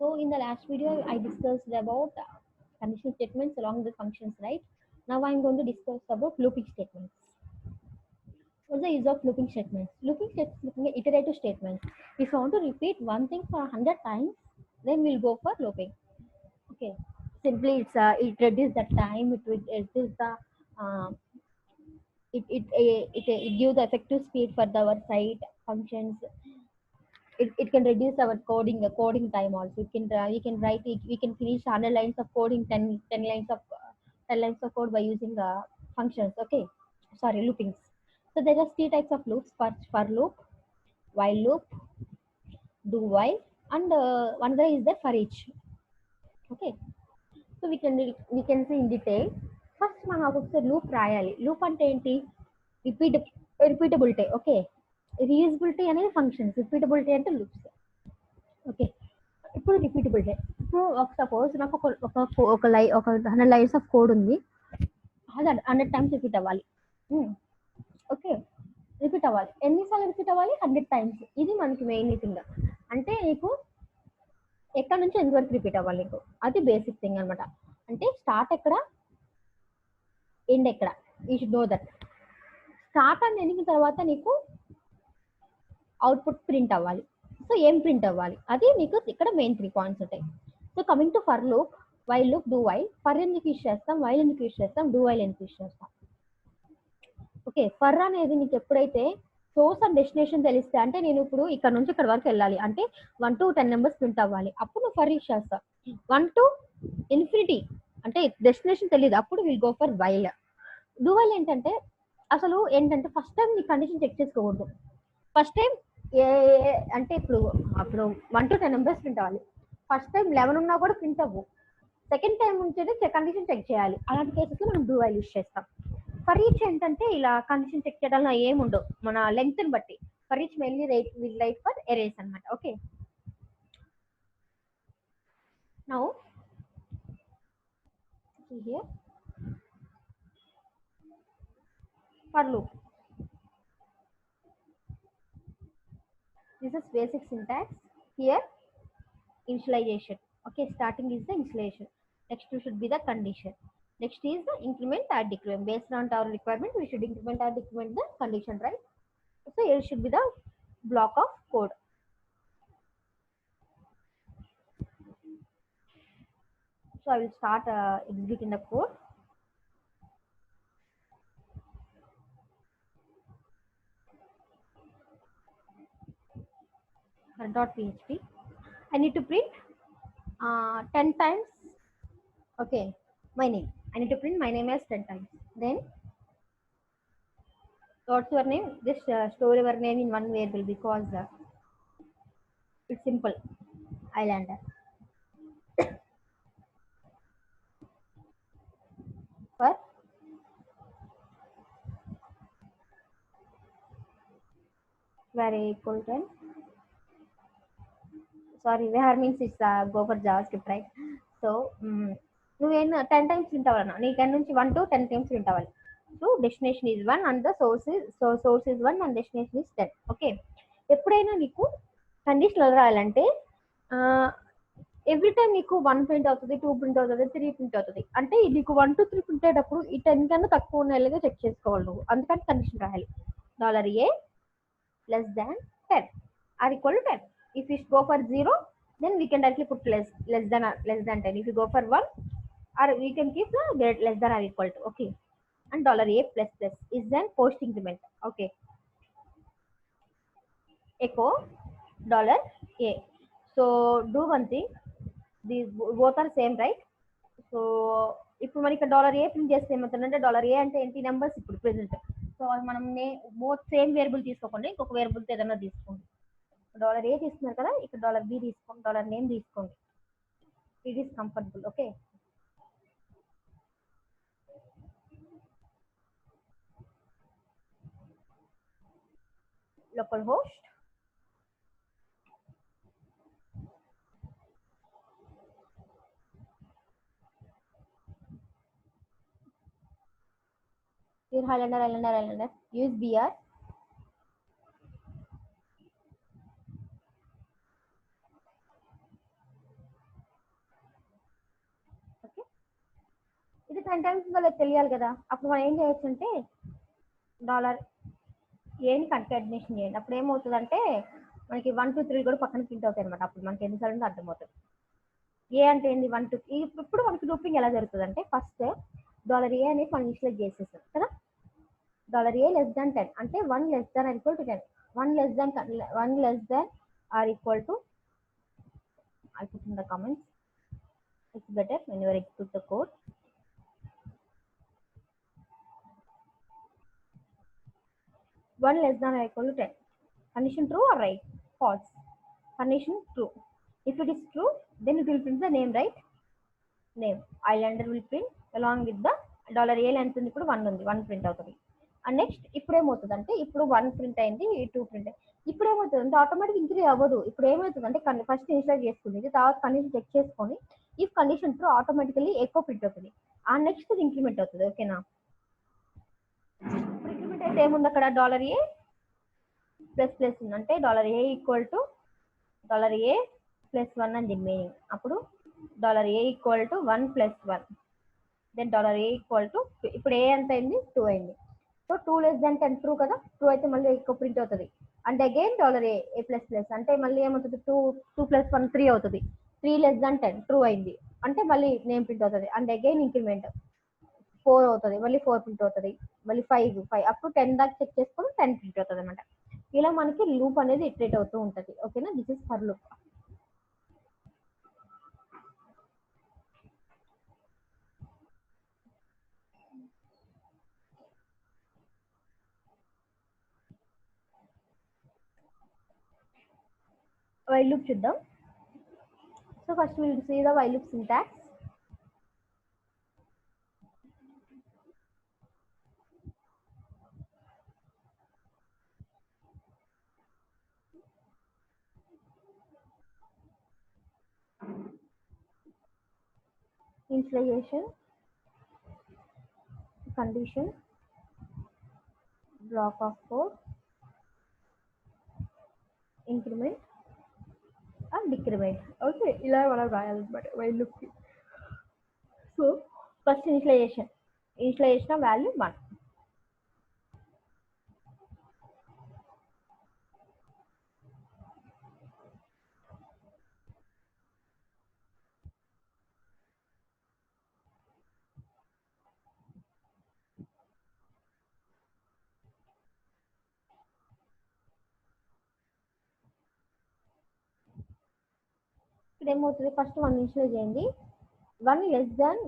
So in the last video, I discussed about conditional statements along with functions, right? Now I'm going to discuss about looping statements. What's the use of looping statements? Looping statements looking at iterative statements. If you want to repeat one thing for 100 times, then we'll go for looping. Okay. Simply, it reduces the time. It is the uh, it gives the effective speed for our site functions. It can reduce our coding time also. We can finish 100 lines of coding 10 lines of 10 lines of code by using functions. Okay, sorry, loopings. So there are three types of loops: for loop, while loop, do while, and one other is the for each. Okay, so we can see in detail. First మనం ఒకసారి loop రాయాలి. Loop అంటే ఏంటి? Repeat repeatability. Okay, reusability అనేది functions, repeatability అంటే loops. Okay, ఇప్పుడు repeatability. ఇప్పుడు suppose నాకు ఒక 100 లైన్స్ ఆఫ్ కోడ్ ఉంది. అది 100 టైమ్స్ రిపీట్ అవ్వాలి. ఓకే, రిపీట్ అవ్వాలి. ఎన్నిసార్లు రిపీట్ అవ్వాలి? 100 టైమ్స్. ఇది మనకి మెయిన్ థింగ్. అంటే నీకు ఎక్కడ నుంచి ఎంత వరకు రిపీట్ అవ్వాలి నీకు, అది బేసిక్ థింగ్ అనమాట. అంటే స్టార్ట్ ఎక్కడ, ఎండ్ ఎక్కడ, you should know that. Start and ending తర్వాత నీకు అవుట్పుట్ ప్రింట్ అవ్వాలి. సో ఏం ప్రింట్ అవ్వాలి, అది మీకు ఇక్కడ మెయిన్ 3 పాయింట్స్ ఉంటాయి. So coming to for loop, while loop, do while. For ఎందుకు యూస్ చేస్తాం, వైల్ ఎందుకు యూస్ చేస్తాం, డూ వైల్ ఎందుకు యూస్ చేస్తాం. ఓకే, ఫర్ అనేది నీకు ఎప్పుడైతే సోర్స్ అండ్ డెస్టినేషన్ తెలిస్తే, అంటే నేను ఇప్పుడు ఇక్కడ నుంచి ఇక్కడ వరకు వెళ్ళాలి అంటే 1 to 10 నెంబర్స్ ప్రింట్ అవ్వాలి, అప్పుడు నువ్వు ఫర్ యూస్ చేస్తావు. 1 to ఇన్ఫినిటీ అంటే డెస్టినేషన్ తెలియదు, అప్పుడు will go for while. Do while ఏంటంటే అసలు ఏంటంటే ఫస్ట్ టైం నీ కండిషన్ చెక్ చేసుకోకూడదు. ఫస్ట్ టైం అంటే ఇప్పుడు 1 to 10 నెంబర్స్ ప్రింట్ అవ్వాలి. ఫస్ట్ టైం 11 ఉన్నా కూడా ప్రింట్ అవ్వు. సెకండ్ టైం నుంచి కండిషన్ చెక్ చేయాలి. అలాంటి కేసెస్లో మనం డూ వైల్ యూస్ చేస్తాం. ఫర్ ఈచ్ ఏంటంటే ఇలా కండిషన్ చెక్ చేయడంలో ఏముండవు, మన లెంగ్త్ ని బట్టి. For each mainly right for arrays అనమాట. Okay, now here for loop. This is basic syntax. Here initialization. Okay, starting is the initialization. Next should be the condition. Next is the increment or decrement. Based on our requirement, we should increment or decrement the condition, right? So here should be the block of code. So I will start executing the code. .php. I need to print 10 times. Okay, my name. I need to print my name as 10 times. Then what's your name? Just store your name in one variable because it's simple. Islander. For where equal to, sorry, where means it's go for JavaScript, right? So నువ్వేం 10 times print అవ్వాలన్నా, నీ ఇక్కడ నుంచి 1 to 10 times print అవ్వాలి. So destination is 1 and the source is 1 and destination is 10. Okay, ఎప్పుడైనా నీకు conditional రాయాలంటే every time నీకు 1 ప్రింట్ అవుతుంది, 2 ప్రింట్ అవుతుంది, 3 ప్రింట్ అవుతుంది. అంటే నీకు 1 to 3 ప్రింట్ అయ్యేటప్పుడు ఈ 10 కన్నా తక్కువ ఉన్నట్టుగా చెక్ చేసుకోవాలి నువ్వు. అందుకని కండిషన్ రాయాలి. $a less than 10 are equal to 10. If you go for 0, then we can directly put less than 10. If you go for 1, or we can keep the less than or equal to. Okay, and $a plus plus is then post increment. Okay, echo $a. So do one thing, these both are same, right? So ఇప్పుడు మనకి $a print చేస్తే ఏమవుతుందంటే $a అంటే ఏంటి, numbers ఇప్పుడు present. So మనం both same variable తీసుకోకుండా ఇంకొక వేరియబుల్ ఏదైనా తీసుకోండి. $a తీసుకున్నారు కదా, ఇక్కడ $b తీసుకోండి, $name తీసుకోండి. It is comfortable. Okay, local host here Highlander use br 10 times ఉందో లేదో తెలియాలి కదా. అప్పుడు మనం ఏం చేయొచ్చు అంటే డాలర్ ఏని కన్కాటినేషన్ చేయండి. అప్పుడు ఏమవుతుందంటే మనకి 1 2 3 కూడా పక్కన ప్రింట్ అవుతాయి అనమాట. అప్పుడు మనకి ఎన్నిసార్లు ఉందో అర్థమవుతుంది. ఏ అంటే ఏంది 1 2 ఇప్పుడు మనకి లూపింగ్ ఎలా జరుగుతుంది అంటే ఫస్ట్ $a అనేది మనం ఇనిషియలైజ్ చేసేసాం కదా. $a లెస్ దాన్ 10 అంటే 1 less than or equal to 10, 1 less than or equal to, I put in the comments, it's better when you execute the code. 1 less than or equal to 10. Condition true or right? False. Condition true. If it is true, then it will print the name, right? Name. Islander will print along with the $a length ఉంది, ఇప్పుడు 1 ఉంది, 1 print అవుతుంది. And next ఇప్పుడు ఏమవుతుందంటే ఇప్పుడు 1 print అయింది, 2 print అయింది. ఇప్పుడు ఏమవుతుందంటే ఆటోమేటిక్ ఇంక్రీజ్ అవ్వదు. ఇప్పుడు ఏమవుతుందంటే ఫస్ట్ ఇనిషియలైజ్ చేసుకుంది, తర్వాత కండిషన్ చెక్ చేసుకొని ఇఫ్ కండిషన్ ట్రూ ఆటోమేటికల్లీ ఎక్కువ ప్రింట్ అవుతుంది. ఆ నెక్స్ట్ ఇంక్రిమెంట్ అవుతుంది. ఓకేనా? ఇప్పుడు ఇంక్రిమెంట్ అయితే ఏముంది అక్కడ $a ప్లస్ ప్లస్ ఉంది అంటే $a equal to $a plus 1 అని దీని మీనింగ్. అప్పుడు $a equal to 1 plus 1, then $a equal to ఇప్పుడు ఏ ఎంత అయింది 2 అయింది. సో 2 లెస్ దాన్ 10 ట్రూ కదా, 2 అయితే మళ్ళీ ఎక్కువ ప్రింట్ అవుతుంది. And again $a plus plus అంటే మళ్ళీ ఏమవుతుంది 2 ప్లస్ 1 3 అవుతుంది. 3 లెస్ దాన్ 10 ట్రూ అయింది అంటే మళ్ళీ నేమ్ ప్రింట్ అవుతుంది. అండ్ అగైన్ ఇంక్రిమెంట్ 4 అవుతుంది, మళ్ళీ 4 ప్రింట్ అవుతుంది, మళ్ళీ 5 అప్పుడు 10 దాకా చెక్ చేసుకొని 10 ప్రింట్ అవుతుంది అనమాట. ఇలా మనకి లూప్ అనేది ఇటరేట్ అవుతూ ఉంటుంది. ఓకేనా? This is for loop. While loop చూద్దాం. So first will see the while loop syntax. Initialization, condition, block of code, increment and decrement. Okay, ఇలా మనం రాయాలన్నమాట వైల్ లూప్ కి. So first initialization of value 1. ఇక్కడ ఏమవుతుంది ఫస్ట్ 1 ఇనిషియలైజ్ అయింది, 1 less than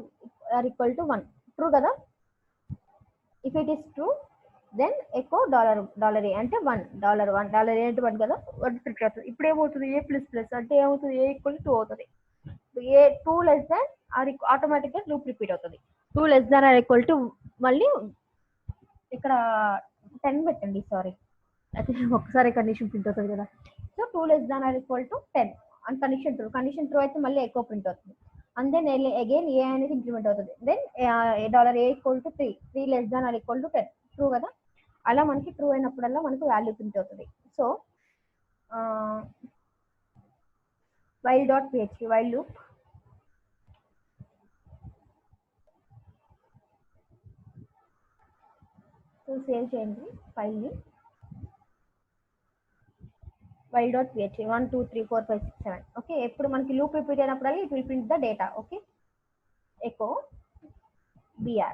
or equal to 1 true కదా. If it is true then echo $a అంటే 1 $1 అంటే 1 కదా, 1 ప్రింట్ అవుతుంది. ఇప్పుడు ఏమవుతుంది a ప్లస్ ప్లస్ అంటే ఏమవుతుంది a ఈక్వల్ టు 2 అవుతుంది. ఏ 2 లెస్ దాన్ ఆర్ ఆటోమేటిక్ గా లూప్ రిపీట్ అవుతుంది. 2 less than or equal to మళ్ళీ ఇక్కడ 10 పెట్టండి, సారీ అయితే ఒక్కసారి కండిషన్ ప్రింట్ అవుతుంది కదా. So 2 less than or equal to 10 and condition true అయితే మళ్ళీ ఎక్కువ ప్రింట్ అవుతుంది. అండ్ దెన్ అగైన్ ఏ అనేది ఇంక్రిమెంట్ అవుతుంది. Then $a equal to 3 less than or equal to 10 true కదా. అలా మనకి ట్రూ అయినప్పుడల్లా మనకి వాల్యూ ప్రింట్ అవుతుంది. So while dot PHP while loop. So save చేయండి ఫైల్ని. While dot PHP 1 2 3 4 5 6 7. ఓకే, ఎప్పుడు మనకి లూప్ రిపీట్ అయినప్పుడల్లా it will print the data. Okay, echo br.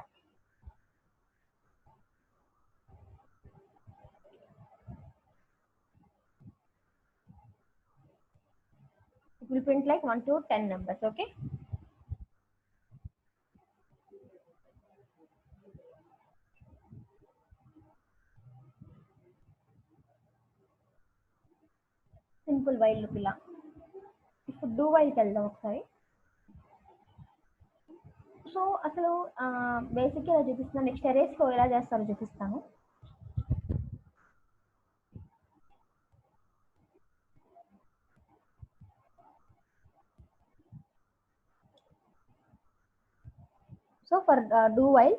It will print like 1 to 10 numbers. Okay, simple while loop ఇలా. ఇప్పుడు do వైల్కి వెళ్దాం ఒకసారి. So అసలు బేసిక్గా ఎలా చూపిస్తున్నాను, నెక్స్ట్ అరేస్లో ఎలా చేస్తారో చూపిస్తాను. So for do while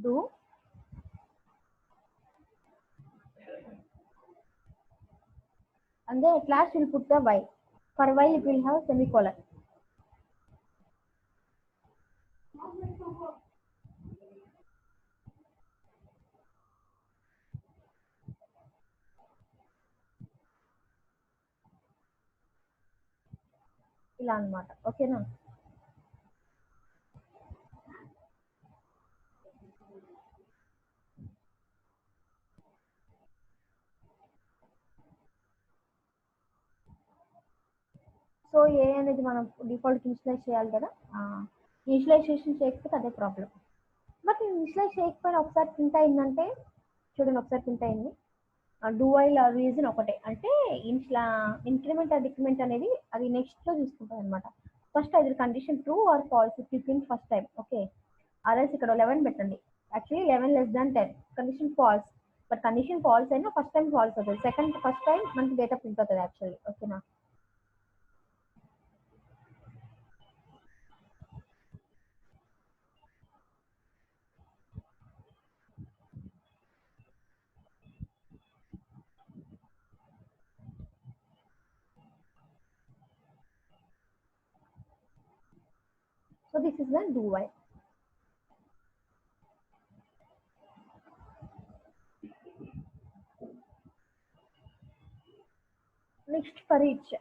do, and then at last we'll put the while. For while it will have semicolon. ఇలా అన్నమాట. ఓకేనా? సో ఏ అనేది మనం డిఫాల్ట్ ఇనిషియలైజ్ చేయాలి కదా, ఇనిషియలైజేషన్ చేయకపోతే అదే ప్రాబ్లం. బట్ ఇనిషియలైజ్ చేయకపోయినా ఒకసారి ప్రింట్ అయిందంటే చూడండి, ఒకసారి ప్రింట్ అయింది. డూ వైల్ రీజన్ ఒకటే, అంటే ఇంక్రిమెంట్ ఆర్ డిక్రిమెంట్ అనేది అది నెక్స్ట్ లో చూసుకుంటాం అనమాట. ఫస్ట్ అది condition true or false if you print first time. Okay, or else ఇక్కడ 11 పెట్టండి. Actually 11 less than 10 condition false. But condition false అయినా ఫస్ట్ టైం ఫాల్స్ అవుతుంది, ఫస్ట్ టైం మనకి డేటా ప్రింట్ అవుతుంది యాక్చువల్లీ. ఓకేనా? So this is the do while. Next for each.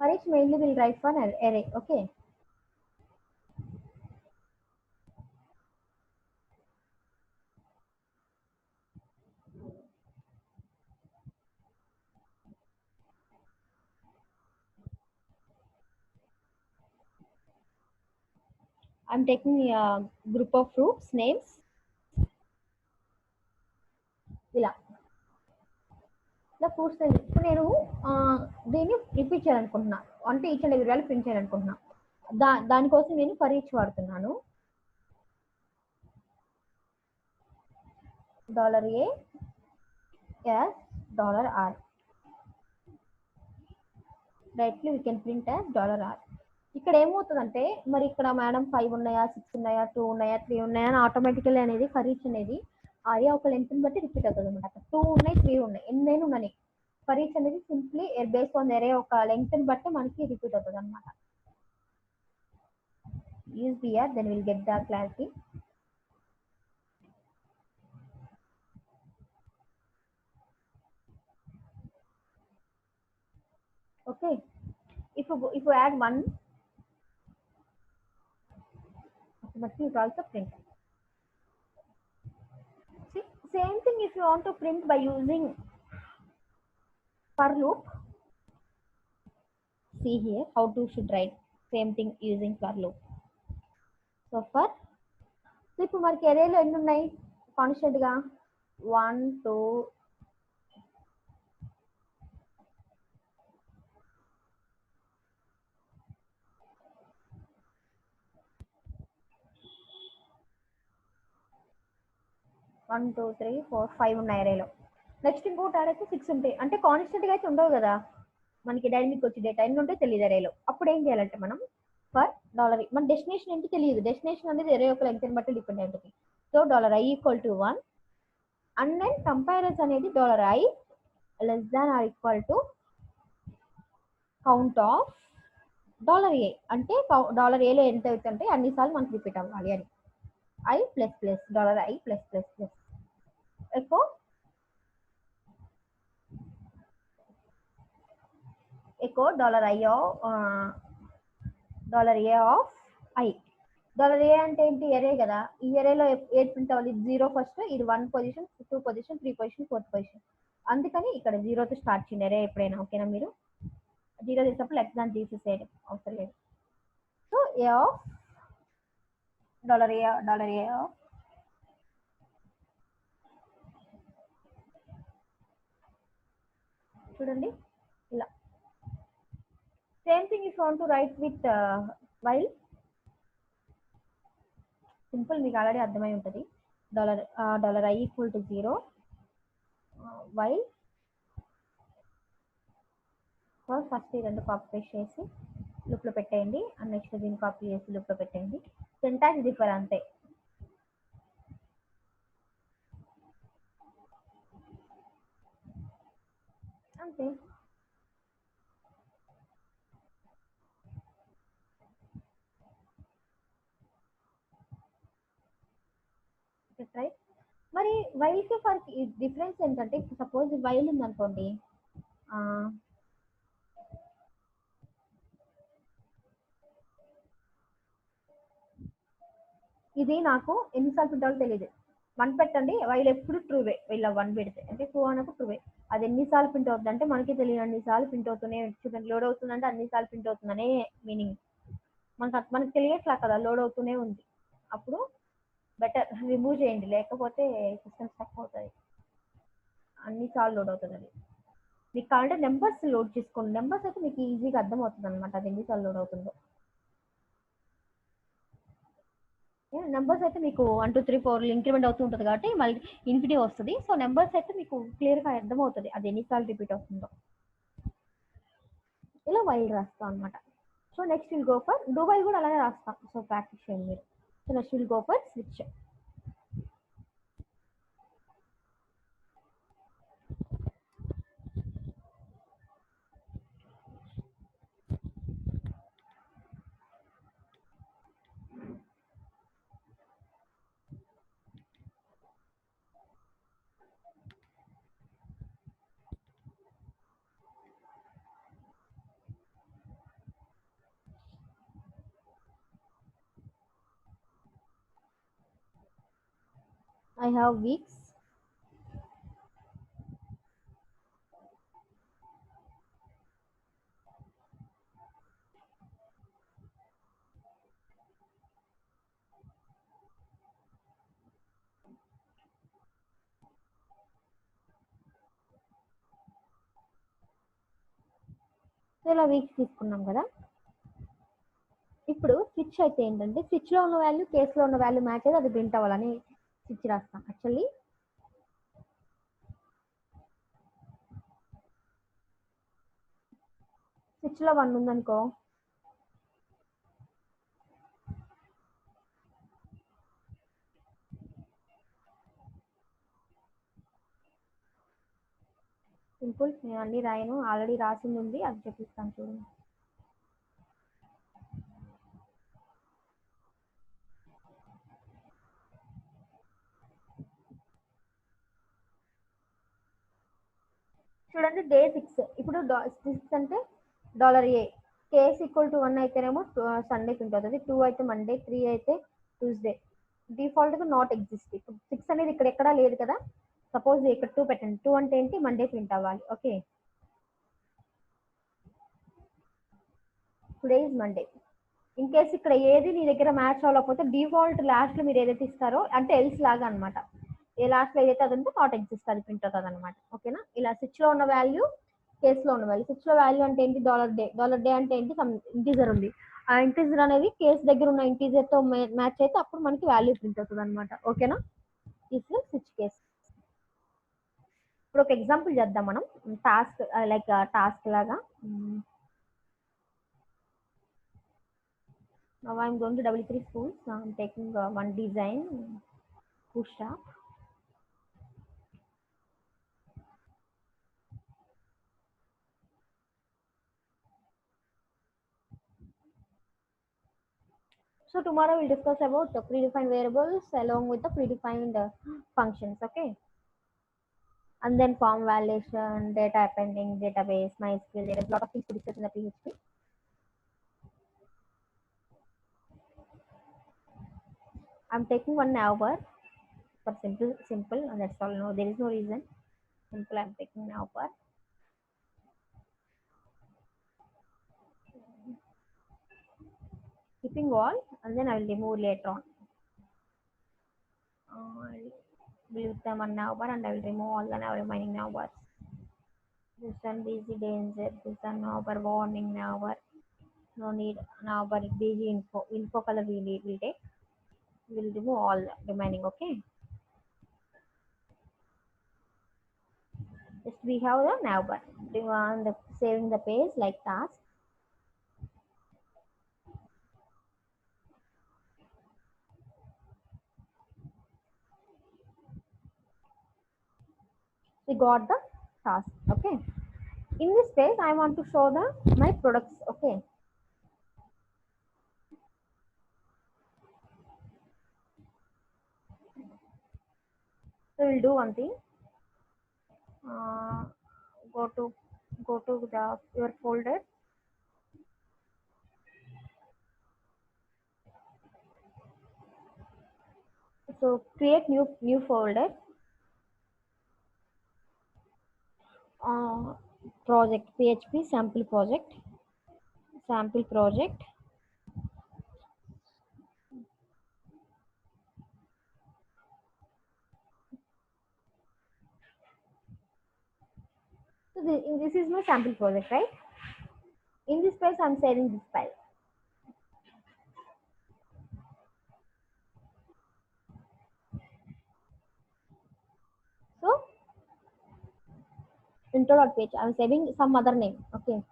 For each mainly we'll write for an array. Okay. I'm taking a group of fruits names. ఇలా fruits name. ఇప్పుడు నేను దీన్ని repeat చేయాలనుకుంటున్నా, అంటే each and every value print చేయాలనుకుంటున్నా. దానికోసం నేను for each వాడుతున్నాను. $A as $R. Directly we can print as $R. ఇక్కడ ఏమవుతుందంటే మరి ఇక్కడ మేడం 5 ఉన్నాయా, 6 ఉన్నాయా, 2 ఉన్నాయా, 3 ఉన్నాయా అని ఆటోమేటికల్లీ అనేది ఫర్ ఈచ్ అనేది అరే ఒక లెంత్ బట్టి రిపీట్ అవుతుంది అనమాట. 2 ఉన్నాయి, 3 ఉన్నాయి, ఎన్నైనా ఉన్నాయి. ఫర్ ఈచ్ అనేది సింప్లీ బేస్డ్ ఆన్ అరే ఒక లెంత్ బట్టి మనకి రిపీట్ అవుతుంది అనమాట. Use BR, then will get the clarity. Okay, if you add 1, automatically it also print. See, same thing if you want to print by using for loop. See here how to should write same thing using for loop. So for ఇప్పుడు మనకి అరేలో ఎన్ని ఉన్నాయి constant గా? 1 2 1 2 3 4 5 ఉన్నాయి అరేలో. Next ఇంకోటి ఆడైతే 6 ఉంటాయి. అంటే కాన్స్టెంట్ గా అయితే ఉండవు కదా మనకి, డైనమిక్ వచ్చి డేటా ఎన్ని ఉంటే తెలియదు అరేలో. అప్పుడు ఏం చేయాలంటే మనం ఫర్ $, మన డెస్టినేషన్ ఏంటి తెలియదు, డెస్టినేషన్ అనేది అరే ఒక లెంగ్త్ బట్టి డిపెండ్ అవుతుంది. So $i = 1 and then comparison అనేది $i less than or equal to count of $a. అంటే $a లో ఎంత అవుతుంటే అన్నిసార్లు మనకి రిపీట్ అవ్వాలి అని. i plus plus $i plus plus plus echo echo $i of $a. అంటే ఏంటి? అరే కదా, ఈ అరేలో ఏది ప్రింట్ అవ్వాలి? 0 ఫస్ట్, ఇది 1 పొజిషన్, 2 పొజిషన్, 3 పొజిషన్, 4 పొజిషన్. అందుకని ఇక్కడ 0తో స్టార్ట్ చేయండి అరే ఎప్పుడైనా. ఓకేనా? మీరు 0 చేసినప్పుడు లెస్ దాన్ తీసేసేయడం అవసరం లేదు. So A of $a of చూడండి ఇలా. Same thing if want to right with while, simple, మీకు ఆల్రెడీ అర్థమై ఉంటుంది. $i = 0 వైల్ సో ఫస్ట్ ఈ రెండు కాపీ పేస్ట్ చేసి లూప్లో పెట్టేయండి. అండ్ నెక్స్ట్ దీన్ని కాపీ చేసి లూప్లో పెట్టేయండి. సింటాక్స్ డిఫర్ అంతే. అంతే. రైట్. మరి వైల్కి ఫర్ డిఫరెన్స్ ఏంటంటే ఇప్పుడు సపోజ్ వైల్ ఉందనుకోండి, ఆ, ఇది నాకు ఎన్నిసార్లు ప్రింట్ అవ్వాలో తెలియదు. 1 పెట్టండి, వైల్ ఎప్పుడు ట్రూవే. ఇలా 1 పెడితే అంటే ట్రూ అన్నప్పుడు ట్రూవే. అది ఎన్నిసార్లు ప్రింట్ అవుతుంది అంటే మనకి తెలియదు, అన్నిసార్లు ప్రింట్ అవుతూనే చూడండి. లోడ్ అవుతుందంటే అన్నిసార్లు ప్రింట్ అవుతుందనే మీనింగ్. మనకు తెలియట్లా కదా, లోడ్ అవుతూనే ఉంది. అప్పుడు బెటర్ రిమూవ్ చేయండి, లేకపోతే సిస్టమ్ స్టక్ అవుతుంది. అన్నిసార్లు లోడ్ అవుతుంది అది. మీకు కావాలంటే నెంబర్స్ లోడ్ చేసుకోండి. నెంబర్స్ అయితే మీకు ఈజీగా అర్థం అవుతుంది అనమాట, అది ఎన్నిసార్లు లోడ్ అవుతుందో. నెంబర్స్ అయితే మీకు 1 2 3 4 ఇంక్రిమెంట్ అవుతూ ఉంటుంది కాబట్టి మళ్ళీ ఇన్ఫినిటీ వస్తుంది. సో నెంబర్స్ అయితే మీకు క్లియర్గా అర్థం అవుతుంది అది ఎన్నిసార్లు రిపీట్ అవుతుందో. ఇలా వైల్ రాస్తాం అనమాట. So next will go for do while కూడా అలానే రాస్తాం. సో ప్రాక్టీస్ చేయండి మీరు. So next will go for switch. I have weeks. So ఇలా వీక్స్ తీసుకున్నాం కదా. ఇప్పుడు స్విచ్ అయితే ఏంటంటే స్విచ్లో ఉన్న వాల్యూ కేసులో ఉన్న వాల్యూ మ్యాచ్ అయితే అది ప్రింట్ అవ్వాలని స్విచ్ రాస్తాం. యాక్చువల్లీ స్విచ్లో 1 ఉందనుకో, సింపుల్. నేను అన్ని రాయను, ఆల్రెడీ రాసింది ఉంది, అది చెప్పిస్తాను చూడండి. చూడండి డే 6. ఇప్పుడు 6 అంటే $A. కేస్ ఈక్వల్ టు 1 అయితేనేమో సండే ప్రింట్ అవుతుంది, 2 అయితే మండే, 3 అయితే ట్యూస్డే. డిఫాల్ట్గా నాట్ ఎగ్జిస్ట్. ఇప్పుడు 6 అనేది ఇక్కడ ఎక్కడా లేదు కదా. సపోజ్ ఇక్కడ 2 పెట్టండి. 2 అంటే ఏంటి, మండే ప్రింట్ అవ్వాలి. Okay, today is Monday. In case ఇక్కడ ఏది నీ దగ్గర మ్యాచ్ అవ్వకపోతే డిఫాల్ట్ లాస్ట్లో మీరు ఏదైతే ఇస్తారో అంటే ఎల్స్ లాగా అనమాట. ఏ లాస్ట్లో ఏదైతే అది ఉంటే నాట్ ఎగ్జిస్ట్, అది ప్రింట్ అవుతుంది అనమాట. ఓకేనా. ఇలా స్విచ్లో ఉన్న వాల్యూ, కేసులో ఉన్న వాల్యూ. స్విచ్లో వాల్యూ అంటే ఏంటి, $డే. $డే అంటే ఏంటి, సమ్ ఇంటీజర్ ఉంది. ఆ ఇంటీజర్ అనేది కేసు దగ్గర ఉన్న ఇంటీజర్తో మ్యాచ్ అయితే అప్పుడు మనకి వాల్యూ ప్రింట్ అవుతుంది అనమాట. ఓకేనా. This switch case. ఇప్పుడు ఒక ఎగ్జాంపుల్ చేద్దాం మనం, టాస్క్ లైక్ టాస్క్ లాగా. Now I'm going to W3 schools. I'm taking one design, push up. So tomorrow we'll discuss about the predefined variables along with the predefined functions. Okay. And then form validation, data appending, database, MySQL. There is a lot of things to discuss in the PHP. I'm taking 1 hour for simple, and that's all. No, there is no reason. Simple, I'm taking an hour. Keeping all, and then I will remove later on. Leave them 1 hour, and I will remove all the remaining hours. This one busy danger. This one hour warning hour. No need now, but busy info color will take. We'll remove all remaining. Okay. Just we have the now button. Do you want the saving the page like task? We got the task. Okay. In this page, I want to show the my products. Okay. So we'll do one thing. Uh, go to the your folder. So create new folder. Uh, project PHP sample project. So this is my sample project, right? In this page, I'm saving this file. So intro.page, I'm saving some other name. Okay.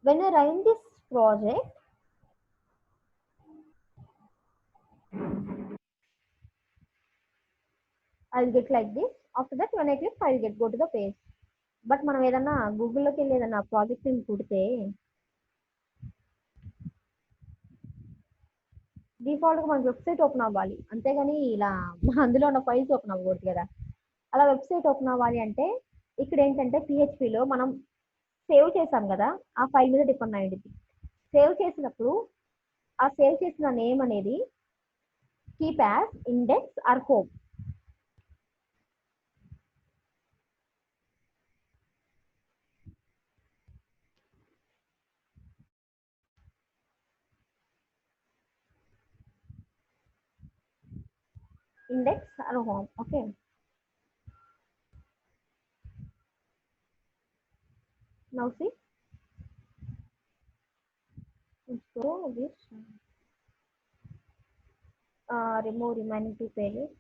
When I run this project, I'll get like this. After that, when I click, I'll get go to the page. But మనం ఏదన్నా గూగుల్లోకి వెళ్ళి ఏదన్నా project కుడితే డిఫాల్ట్గా మనకి website open అవ్వాలి అంతేగాని ఇలా అందులో ఉన్న ఫైల్స్ ఓపెన్ అవ్వకూడదు కదా. అలా వెబ్సైట్ ఓపెన్ అవ్వాలి అంటే ఇక్కడ ఏంటంటే పిహెచ్పిలో మనం సేవ్ చేసాం కదా, ఆ ఫైల్ మీద డిపెండ్ అయ్యింది. సేవ్ చేసినప్పుడు ఆ సేవ్ చేసిన నేమ్ అనేది keep as index or home. Index or home. Okay. Now see so this remove remaining two pages.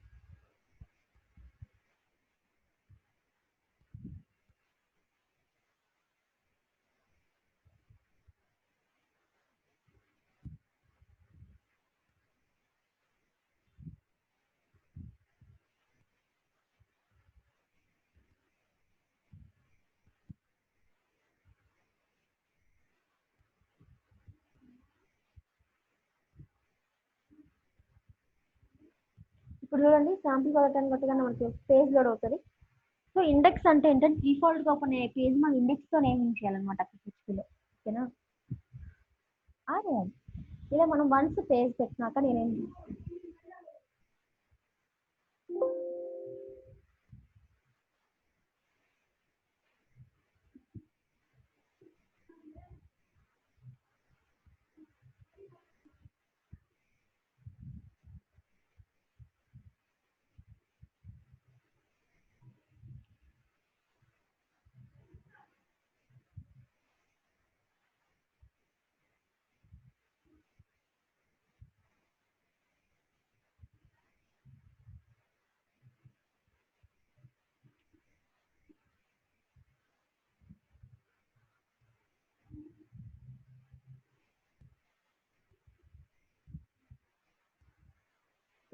ఇప్పుడు చూడండి శాంపుల్ పడటానికి బట్టిగానే మనకి పేజ్ లోడ్ అవుతుంది. సో ఇండెక్స్ అంటే ఏంటంటే డిఫాల్ట్ గా ఓపెన్ అయ్యే పేజ్ మనం ఇండెక్స్ తో నేమ్ చేయాలన్నమాట పిహెచ్పిలో. ఓకేనా. అదే ఇలా మనం వన్స్ పేజ్ పెట్టినాక నేనేం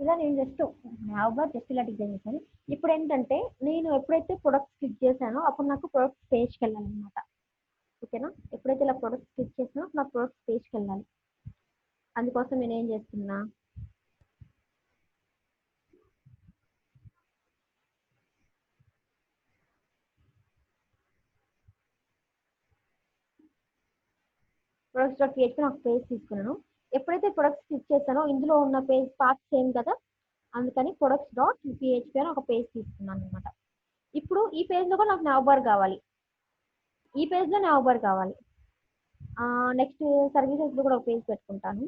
ఇలా నేను జస్ట్ నావుగా జస్ట్ ఇలా డిజైన్ చేశాను. ఇప్పుడు ఏంటంటే నేను ఎప్పుడైతే ప్రొడక్ట్స్ క్లిక్ చేశానో అప్పుడు నాకు ప్రొడక్ట్స్ పేజ్కి వెళ్ళాలన్నమాట. ఓకేనా. ఎప్పుడైతే ఇలా ప్రొడక్ట్స్ క్లిక్ చేసినా నాకు ప్రొడక్ట్స్ పేజ్కి వెళ్ళాలి. అందుకోసం నేను ఏం చేస్తున్నా, ప్రొడక్ట్స్ డాట్ పిహెచ్పి నాకు పేజ్ తీసుకున్నాను. ఎప్పుడైతే ప్రొడక్ట్స్ క్లిక్ చేశానో ఇందులో ఉన్న పేజ్ పాత్ సేమ్ కదా, అందుకని ప్రొడక్ట్స్ డాట్ పిహెచ్పి అని ఒక పేజ్ తీసుకున్నాను అనమాట. ఇప్పుడు ఈ పేజ్ లో కూడా నాకు నావ్ బార్ కావాలి. ఈ పేజ్ లో నావ్ బార్ కావాలి. నెక్స్ట్ సర్వీసెస్ లో కూడా ఒక పేజ్ పెట్టుకుంటాను.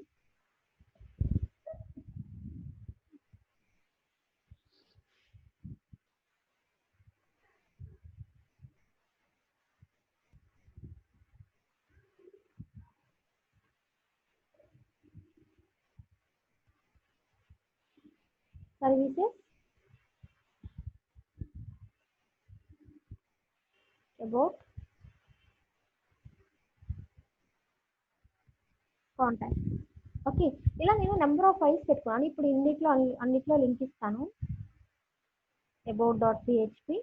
Services about contact. ఓకే. ఇలా నేను నెంబర్ ఆఫ్ ఫైల్స్ పెట్టుకున్నాను. ఇప్పుడు ఇన్నిట్లో అన్నిట్లో లింక్ ఇస్తాను. About dot PHP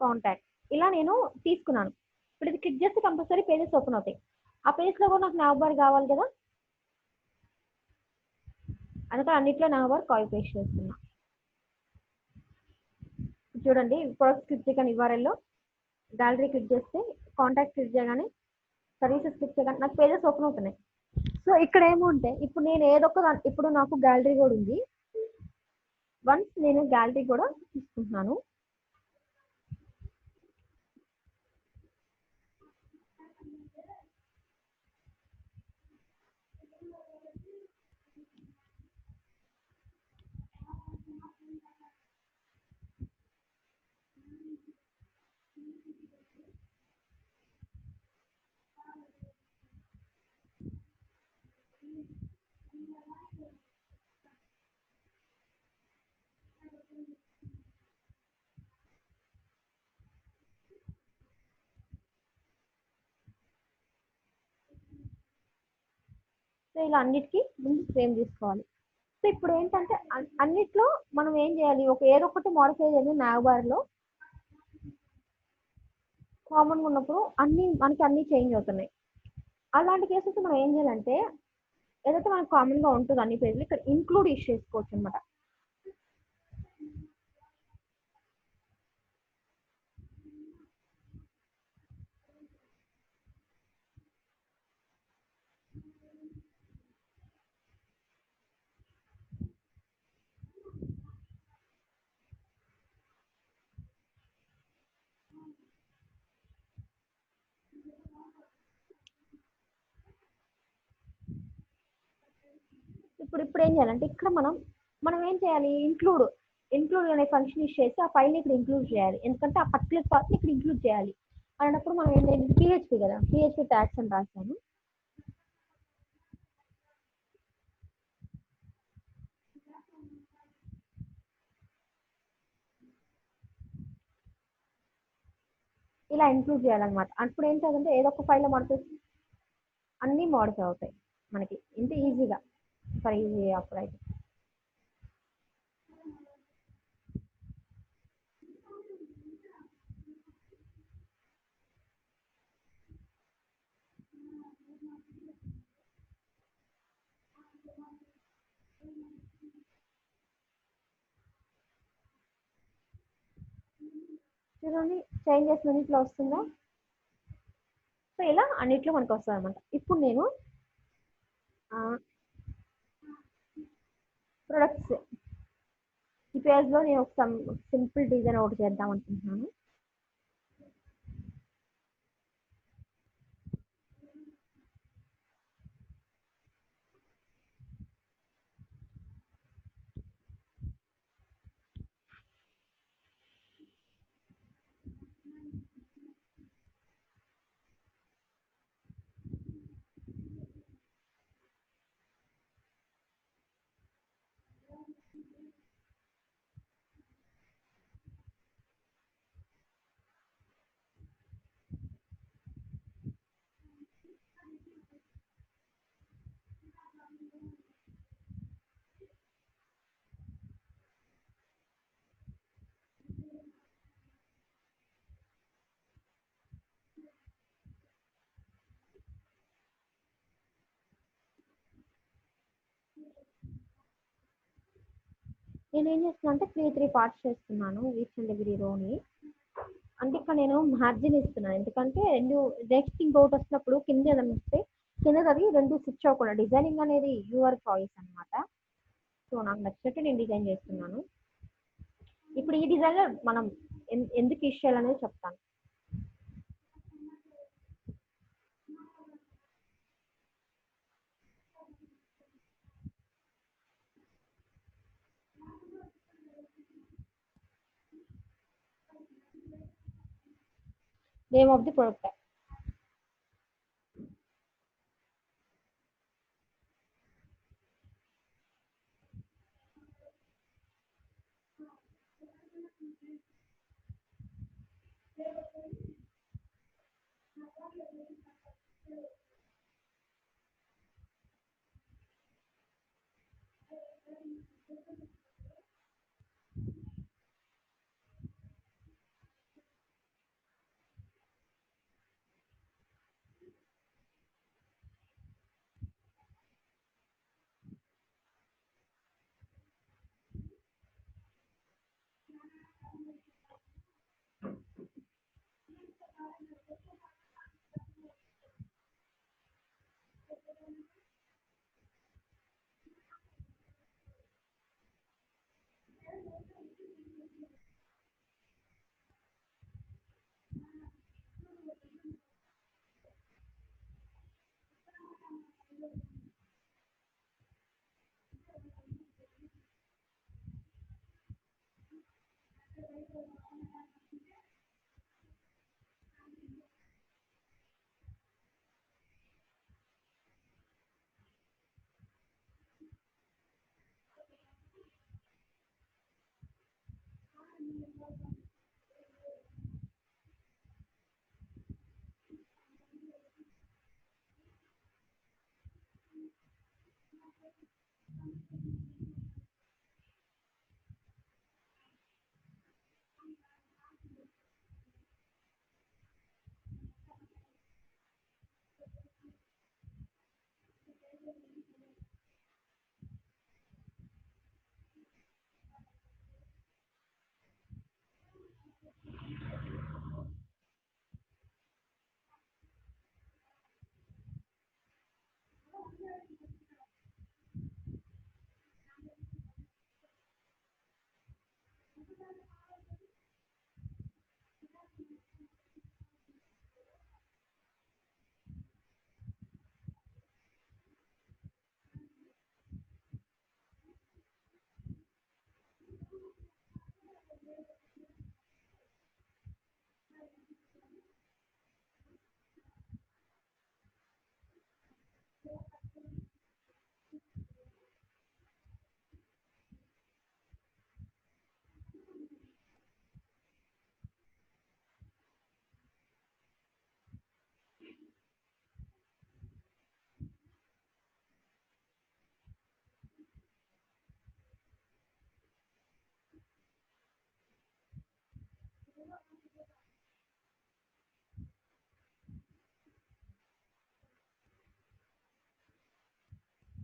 contact. ఇలా నేను తీసుకున్నాను. ఇప్పుడు ఇది క్లిక్ చేస్తే కంపల్సరీ పేజెస్ ఓపెన్ అవుతాయి. ఆ పేజ్లో కూడా నాకు nav బార్ కావాలి కదా, అందుకని అన్నిట్లో nav బార్ కాపీ పేస్ట్ చేస్తున్నా. చూడండి, ప్రొడక్ట్ క్లిక్ చేయగానే URL గ్యాలరీ క్లిక్ చేస్తే, కాంటాక్ట్ క్లిక్ చేయగానే, సర్వీసెస్ క్లిక్ చేయగానే నాకు పేజెస్ ఓపెన్ అవుతున్నాయి. సో ఇక్కడ ఏముంటే ఇప్పుడు నేను ఇప్పుడు నాకు గ్యాలరీ కూడా ఉంది. వన్స్ నేను గ్యాలరీ కూడా తీసుకుంటున్నాను. సో ఇలా అన్నిటికీ ముందు సేమ్ తీసుకోవాలి. సో ఇప్పుడు ఏంటంటే అన్నిట్లో మనం ఏం చేయాలి, ఏదో ఒకటి మోడిఫై చేయాలి. nav బార్ లో కామన్గా ఉన్నప్పుడు మనకి అన్ని చేంజ్ అవుతున్నాయి. అలాంటి కేసెస్ మనం ఏం చేయాలంటే, ఏదైతే మనకు కామన్గా ఉంటుందో అన్ని పేజీలు ఇక్కడ ఇంక్లూడ్ ఇష్యూ చేసుకోవచ్చు అనమాట. ఇప్పుడు ఏం చేయాలంటే, ఇక్కడ మనం ఏం చేయాలి, ఇంక్లూడ్ అనే ఫంక్షన్ యూస్ చేసి ఆ ఫైల్ని ఇక్కడ ఇంక్లూడ్ చేయాలి. ఎందుకంటే ఆ పర్టికులర్ పార్ట్ని ఇక్కడ ఇంక్లూడ్ చేయాలి అన్నప్పుడు మనం ఏంటంటే పిహెచ్పి కదా, పిహెచ్పి ట్యాగ్స్ అని రాస్తాను. ఇలా ఇంక్లూడ్ చేయాలన్నమాట. అప్పుడు ఏంటంటే ఏదో ఒక ఫైల్లో మాడిఫై, అన్నీ మోడిఫై అవుతాయి మనకి ఇంత ఈజీగా, ఫర్ ఈజీ అప్పుడైతే. చూడండి, చేంజెస్ అన్నిట్లో వస్తుందా. సో ఇలా అన్నిట్లో మనకు వస్తుంది అనమాట. ఇప్పుడు నేను ప్రొడక్ట్స్ ఈ పేజ్లో నేను ఒక సింపుల్ డిజైన్ ఒకటి చేద్దాం అనుకుంటున్నాను. నేను ఏం చేస్తున్నా అంటే త్రీ పార్ట్స్ చేస్తున్నాను ఈచ్ అండ్ ఎవ్రీ రోని. అంటే ఇక్కడ నేను మార్జిన్ ఇస్తున్నాను, ఎందుకంటే నెక్స్ట్ ఇంకొకటి వచ్చినప్పుడు కింద ఏదైనా వస్తే కింద అది రెండు స్విచ్ అవ్వకుండా. డిజైనింగ్ అనేది యువర్ చాయిస్ అనమాట. సో నాకు నచ్చినట్టు నేను డిజైన్ చేస్తున్నాను. ఇప్పుడు ఈ డిజైన్ మనం ఎందుకు యూస్ చేయాలనేది చెప్తాను. Name of the product.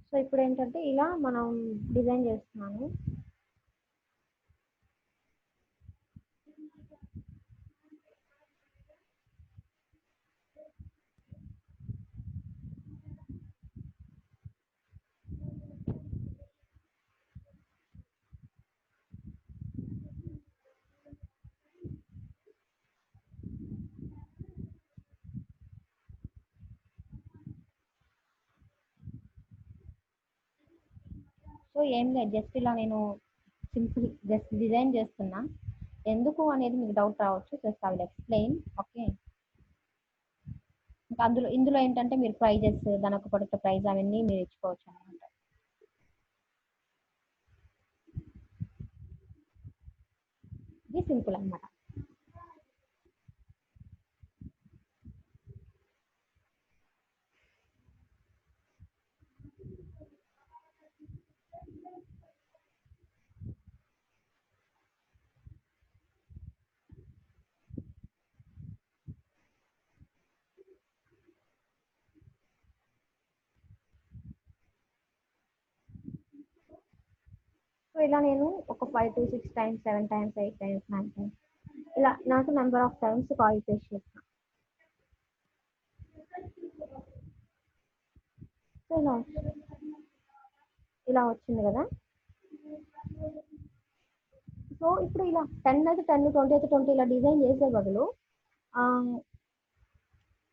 So ఇప్పుడు ఏంటంటే ఇలా మనం డిజైన్ చేస్తున్నాము. సో ఏం లేదు, జస్ట్ ఇలా నేను సింపుల్ జస్ట్ డిజైన్ చేస్తున్నా. ఎందుకు అనేది మీకు డౌట్ రావచ్చు. Just I will explain. Okay. ఇంకా ఇందులో ఏంటంటే మీరు ప్రైజెస్, దాని ఒక ప్రొడక్ట్ ప్రైస్ అవన్నీ మీరు ఇచ్చుకోవచ్చు అనమాట. ఇది సింపుల్ అన్నమాట. సో ఇలా నేను ఒక 5 to 6 times, 7 times, 8 times, 9 times ఇలా నాకు number of times call paste చేస్తాను. సో ఇలా వచ్చింది కదా. సో ఇప్పుడు ఇలా 10 అయితే 10, 20 అయితే 20 ఇలా డిజైన్ చేసే బదులు ఆ,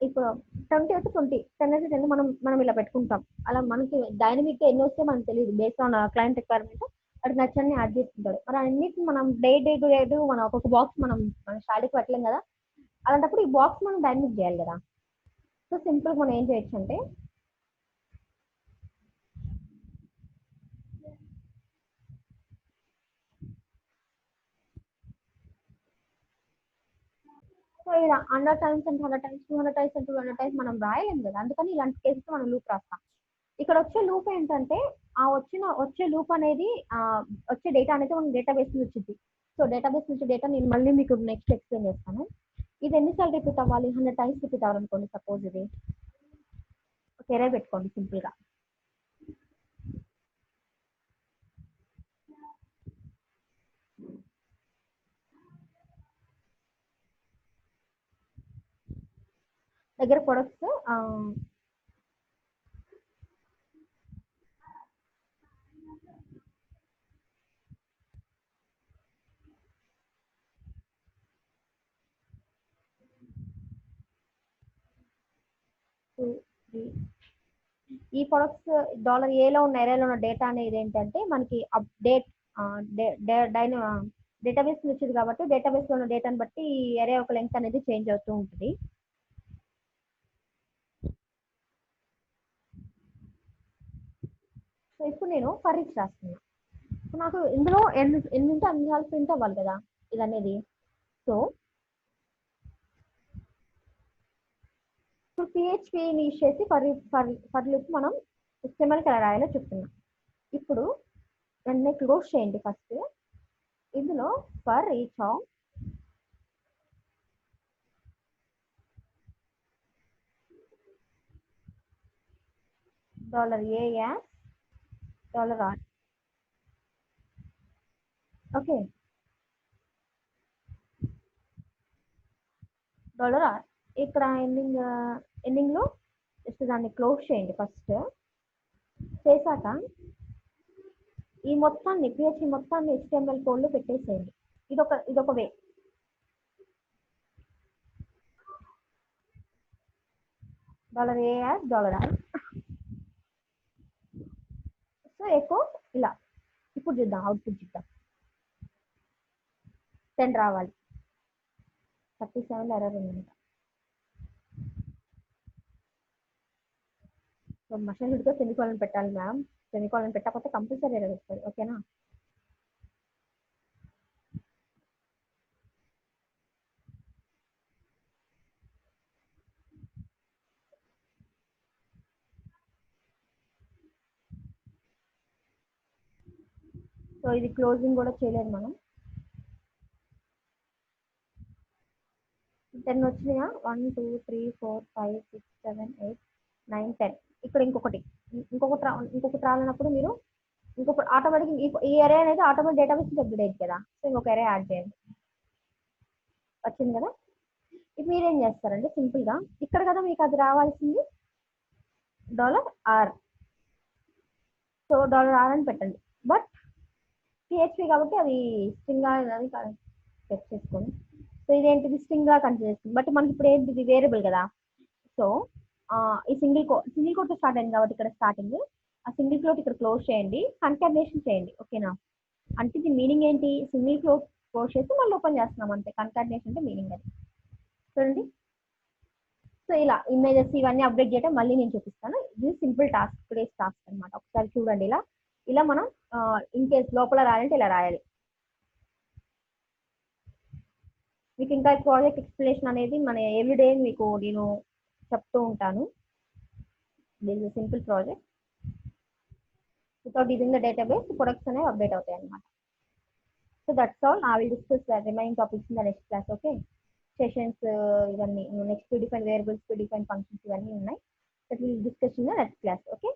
ఇప్పుడు 20 అయితే 20, 10 అయితే 10 మనం మనం ఇలా పెట్టుకుంటాం. అలా మనకి డైనమిక్ ఎన్ని వస్తే మనకు తెలియదు. బేస్డ్ ఆన్ క్లయింట్ రిక్వైర్మెంట్ అది నచ్చని యాడ్ చేసుకుంటాడు. మరి అన్నిటిని మనం డే టు డే మనం ఒక్కొక్క బాక్స్ మన స్టాడీకి పెట్టలేం కదా. అలాంటప్పుడు ఈ బాక్స్ మనం డైనమిక్ చేయాలి కదా. సో సింపుల్ మనం ఏం చేయొచ్చు అంటే సో ఇలా 100 టైమ్స్ అంటే 100 టైమ్స్, 200 టైమ్స్ అంటే 200 టైమ్స్ మనం రాయలేము కదా, అందుకని ఇలాంటి కేసెస్ మనం లూప్ రాస్తాం. ఇక్కడ వచ్చే లూప్ ఏంటంటే ఆ వచ్చే లూప్ అనేది వచ్చే డేటా అనేది మన డేటాబేస్ నుంచి వచ్చింది. సో డేటాబేస్ నుంచి డేటా నేను మళ్ళీ మీకు నెక్స్ట్ ఎక్స్ప్లెయిన్ చేస్తాను. ఇది ఎన్నిసార్లు రిపీట్ అవ్వాలి, 100 టైమ్స్ రిపీట్ అవ్వాలనుకోండి సపోజ్. ఇది ఒక ఎరే పెట్టుకోండి సింపుల్ గా. దగ్గర ప్రొడక్ట్స్ ఈ ప్రొడక్ట్స్ $A ఉన్న ఎరేలో ఉన్న డేటా అనేది ఏంటంటే మనకి అప్డేట్ డేటాబేస్ వచ్చింది కాబట్టి డేటాబేస్ లో ఉన్న డేటాను బట్టి ఈ ఎరే ఒక లెంగ్త్ అనేది చేంజ్ అవుతూ ఉంటుంది. సో ఇప్పుడు నేను ఫర్ ఈచ్ రాస్తున్నా. సో నాకు ఇందులో ఎన్ని ఉంటే అన్ని సార్లు ప్రింట్ అవ్వాలి కదా ఇది అనేది. సో ఇప్పుడు పిహెచ్పిని యూజ్ చేసి ఫర్ లూప్ మనం HTML ఎలా రాయాలో చెప్తున్నాం. ఇప్పుడు వెంటనే క్లోజ్ చేయండి ఫస్ట్. ఇందులో for each of $A as $R. Okay, $R. ఇక్కడ ఎండింగ్ లో జస్ట్ దాన్ని క్లోజ్ చేయండి ఫస్ట్. చేశాక ఈ మొత్తాన్ని పిహెచ్పి మొత్తాన్ని HTML కోడ్ లో పెట్టేసేయండి. ఇదొక వే. $A as $R. సో ఎక్కువ ఇలా. ఇప్పుడు చూద్దాం అవుట్పుట్ చూద్దాం. 10 రావాలి. 37 ఎర్రర్ ఉందంట. సో మషిన్ హుడ్తో సెమికోలన్ పెట్టాలి మ్యామ్. సెమికోలన్ పెట్టకపోతే కంపల్సరీ ఎర్రర్ వస్తుంది. ఓకేనా? సో ఇది క్లోజింగ్ కూడా చేయలేదు మనం. 10 వచ్చినాయా? 1 2 3 4 5 6 7 8 9 10. ఇక్కడ ఇంకొకటి రాలన్నప్పుడు మీరు ఇంకొకటి ఆటోమేటిక్ ఈ అరే అనేది ఆటోమేటిక్ డేటాబేస్ నుంచి అప్డేట్ అయ్యింది కదా. సో ఇంకొక అరే యాడ్ చేయండి. వచ్చింది కదా. ఇప్పుడు మీరేం చేస్తారంటే సింపుల్ గా ఇక్కడ కదా మీకు అది రావాల్సింది $R. సో $R అని పెట్టండి. బట్ పిహెచ్పి కాబట్టి అది స్ట్రింగ్ అని సెట్ చేసుకోండి. సో ఇదేంటిది స్ట్రింగ్ గా కన్సిడర్ చేస్తుంది. బట్ మనకి ఇప్పుడు ఏంటి, ఇది వేరియబుల్ కదా. సో ఈ సింగిల్ కోట్ తో స్టార్ట్ అయింది కాబట్టి ఇక్కడ స్టార్టింగ్ ఆ సింగిల్ కోట్ ఇక్కడ క్లోజ్ చేయండి, కన్కాటినేషన్ చేయండి. ఓకేనా? అంటే ఇది మీనింగ్ ఏంటి, సింగిల్ కోట్ క్లోజ్ చేసి మళ్ళీ ఓపెన్ చేస్తున్నాం అంతే. కన్కాటినేషన్ అంటే మీనింగ్ అది. చూడండి. సో ఇలా ఇమేజెస్ ఇవన్నీ అప్డేట్ చేయడం మళ్ళీ నేను చూపిస్తాను. ఇది సింపుల్ టాస్క్, టుడేస్ టాస్క్ అనమాట. ఒకసారి చూడండి. ఇలా మనం ఇన్ కేస్ లోపల రాయాలంటే ఇలా రాయాలి. మీకు ఇంకా ప్రాజెక్ట్ ఎక్స్ప్లెనేషన్ అనేది మన ఎవ్రీడే మీకు నేను చెప్తూ ఉంటాను. This is simple project. Without using the database products అనేవి అప్డేట్ అవుతాయి అనమాట. So that's all. I will discuss the remaining topics in the next class. Okay, sessions ఇవన్నీ next define variables, define functions ఇవన్నీ ఉన్నాయి. That will discuss in the next class. Okay.